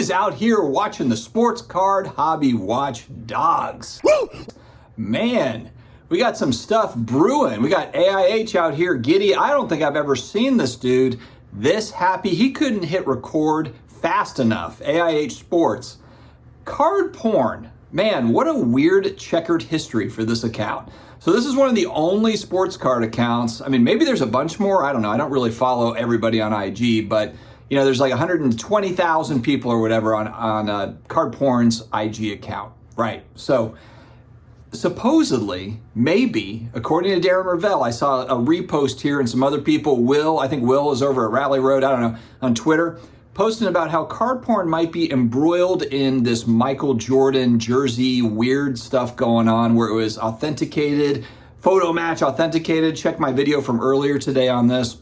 is out here watching the sports card hobby watch dogs? Woo! Man, we got some stuff brewing. We got AIH out here giddy. I don't think I've ever seen this dude this happy. He couldn't hit record fast enough. AIH Sports. Cardporn. Man, what a weird checkered history for this account. So this is one of the only sports card accounts. I mean, maybe there's a bunch more. I don't know. I don't really follow everybody on IG, but you know, there's like 120,000 people or whatever on Cardporn's IG account. Right. So supposedly, maybe, according to Darren Ravel, I saw a repost here and some other people, Will, I think Will is over at Rally Road, I don't know, on Twitter, posting about how Cardporn might be embroiled in this Michael Jordan jersey weird stuff going on where it was authenticated, photo match authenticated. Check my video from earlier today on this.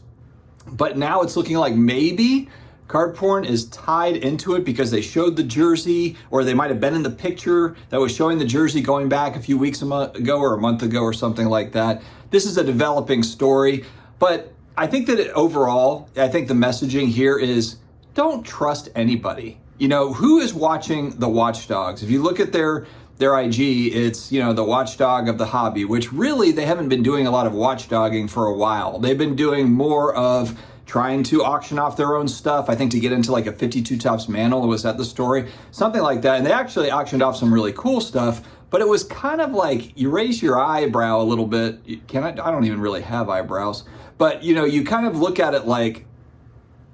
But now it's looking like maybe Cardporn is tied into it because they showed the jersey, or they might have been in the picture that was showing the jersey going back a few weeks ago or a month ago or something like that. This is a developing story, but I think that overall, I think the messaging here is don't trust anybody. You know, who is watching the watchdogs? If you look at their IG, it's, you know, the watchdog of the hobby, which really they haven't been doing a lot of watchdogging for a while. They've been doing more of trying to auction off their own stuff, I think to get into like a 52 Topps mantle. Was that the story? Something like that. And they actually auctioned off some really cool stuff, but it was kind of like you raise your eyebrow a little bit. I don't even really have eyebrows, but you know, you kind of look at it like,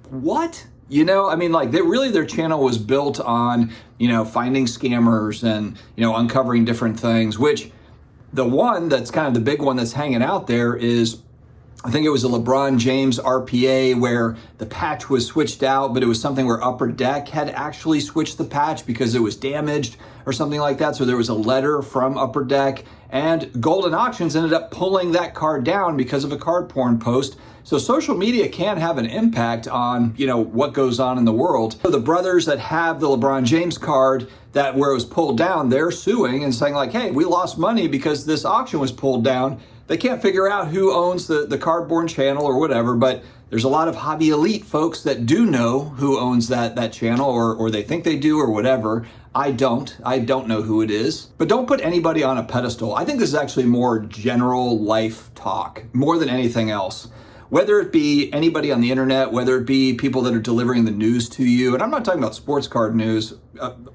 what? You know, I mean, like their channel was built on, you know, finding scammers and, you know, uncovering different things, which the one that's kind of the big one that's hanging out there is, I think it was a LeBron James RPA where the patch was switched out, but it was something where Upper Deck had actually switched the patch because it was damaged or something like that. So there was a letter from Upper Deck, and Golden Auctions ended up pulling that card down because of a Cardporn post. So social media can have an impact on, you know, what goes on in the world. So the brothers that have the LeBron James card that where it was pulled down, they're suing and saying like, hey, we lost money because this auction was pulled down. They can't figure out who owns the Cardporn channel or whatever, but there's a lot of hobby elite folks that do know who owns that channel, or they think they do or whatever. I don't know who it is, but don't put anybody on a pedestal. I think this is actually more general life talk more than anything else. Whether it be anybody on the internet, whether it be people that are delivering the news to you, and I'm not talking about sports card news.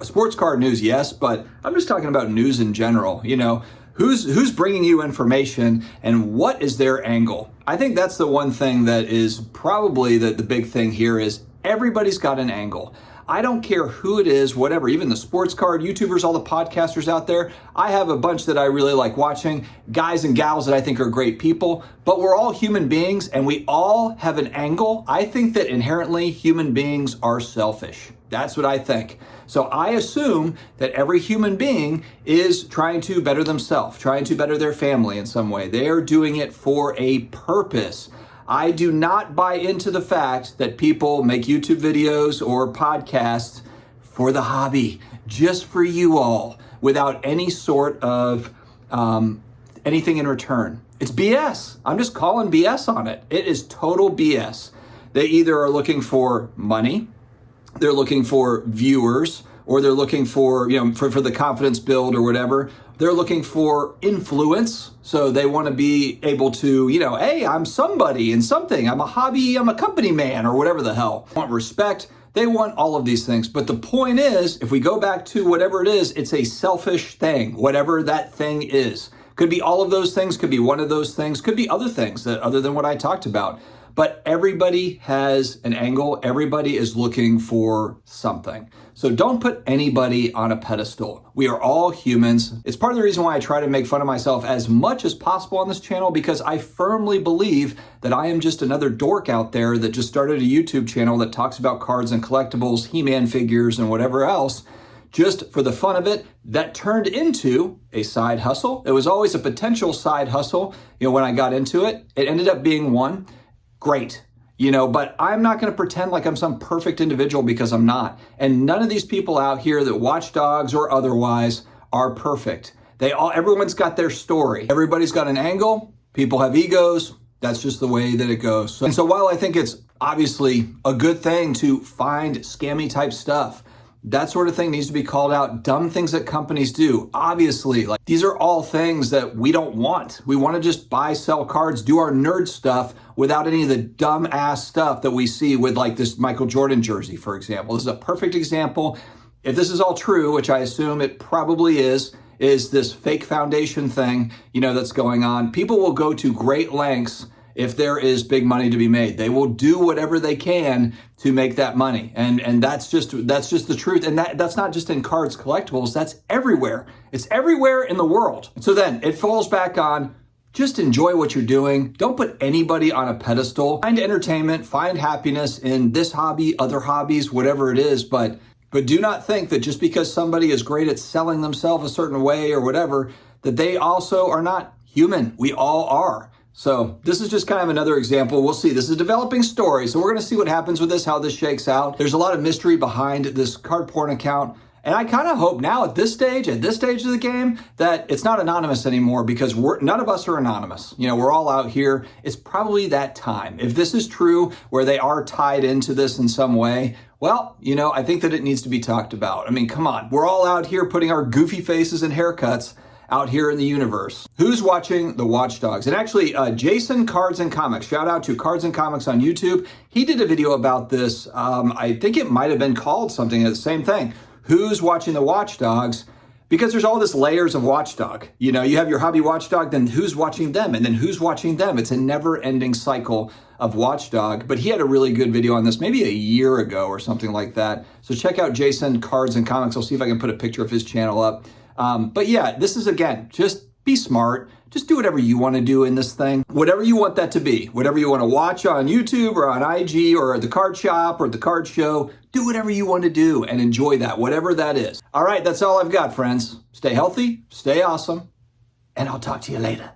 Sports card news, yes, but I'm just talking about news in general. You know, who's bringing you information and what is their angle? I think that's the one thing that is probably the big thing here is everybody's got an angle. I don't care who it is, whatever, even the sports card YouTubers, all the podcasters out there. I have a bunch that I really like watching, guys and gals that I think are great people, but we're all human beings and we all have an angle. I think that inherently human beings are selfish. That's what I think. So I assume that every human being is trying to better themselves, trying to better their family in some way. They are doing it for a purpose. I do not buy into the fact that people make YouTube videos or podcasts for the hobby, just for you all, without any sort of anything in return. It's BS. I'm just calling BS on it. It is total BS. They either are looking for money, they're looking for viewers, or they're looking for, you know, for the confidence build or whatever. They're looking for influence. So they want to be able to, you know, hey, I'm somebody and something. I'm a company man or whatever the hell. They want respect. They want all of these things. But the point is, if we go back to whatever it is, it's a selfish thing, whatever that thing is. Could be all of those things, could be one of those things, could be other things that other than what I talked about. But everybody has an angle. Everybody is looking for something. So don't put anybody on a pedestal. We are all humans. It's part of the reason why I try to make fun of myself as much as possible on this channel, because I firmly believe that I am just another dork out there that just started a YouTube channel that talks about cards and collectibles, He-Man figures, and whatever else, just for the fun of it, that turned into a side hustle. It was always a potential side hustle. You know, when I got into it, it ended up being one. Great, you know, but I'm not going to pretend like I'm some perfect individual because I'm not. And none of these people out here that watch dogs or otherwise are perfect. Everyone's got their story. Everybody's got an angle. People have egos. That's just the way that it goes. And so while I think it's obviously a good thing to find scammy type stuff, That sort of thing needs to be called out. Dumb things that companies do. Obviously, like these are all things that we don't want. We want to just buy, sell cards, do our nerd stuff without any of the dumb ass stuff that we see with like this Michael Jordan jersey, for example. This is a perfect example. If this is all true, which I assume it probably is this fake foundation thing, that's going on. People will go to great lengths if there is big money to be made. They will do whatever they can to make that money. And that's just the truth. And that's not just in cards collectibles, that's everywhere. It's everywhere in the world. So then it falls back on just enjoy what you're doing. Don't put anybody on a pedestal. Find entertainment, find happiness in this hobby, other hobbies, whatever it is, but do not think that just because somebody is great at selling themselves a certain way or whatever, that they also are not human. We all are. So this is just kind of another example. We'll see. This is a developing story. So we're going to see what happens with this, how this shakes out. There's a lot of mystery behind this Cardporn account. And I kind of hope now at this stage of the game, that it's not anonymous anymore, because none of us are anonymous. We're all out here. It's probably that time. If this is true, where they are tied into this in some way, well, I think that it needs to be talked about. I mean, come on. We're all out here putting our goofy faces and haircuts out here in the universe. Who's watching the Watchdogs? And actually, Jason Cards and Comics, shout out to Cards and Comics on YouTube. He did a video about this. I think it might have been called something, the same thing. Who's watching the Watchdogs? Because there's all this layers of Watchdog. You have your hobby Watchdog, then who's watching them? And then who's watching them? It's a never-ending cycle of Watchdog. But he had a really good video on this maybe a year ago or something like that. So check out Jason Cards and Comics. I'll see if I can put a picture of his channel up. But yeah, this is, again, just be smart. Just do whatever you want to do in this thing. Whatever you want that to be. Whatever you want to watch on YouTube or on IG or at the card shop or at the card show. Do whatever you want to do and enjoy that, whatever that is. All right, that's all I've got, friends. Stay healthy, stay awesome, and I'll talk to you later.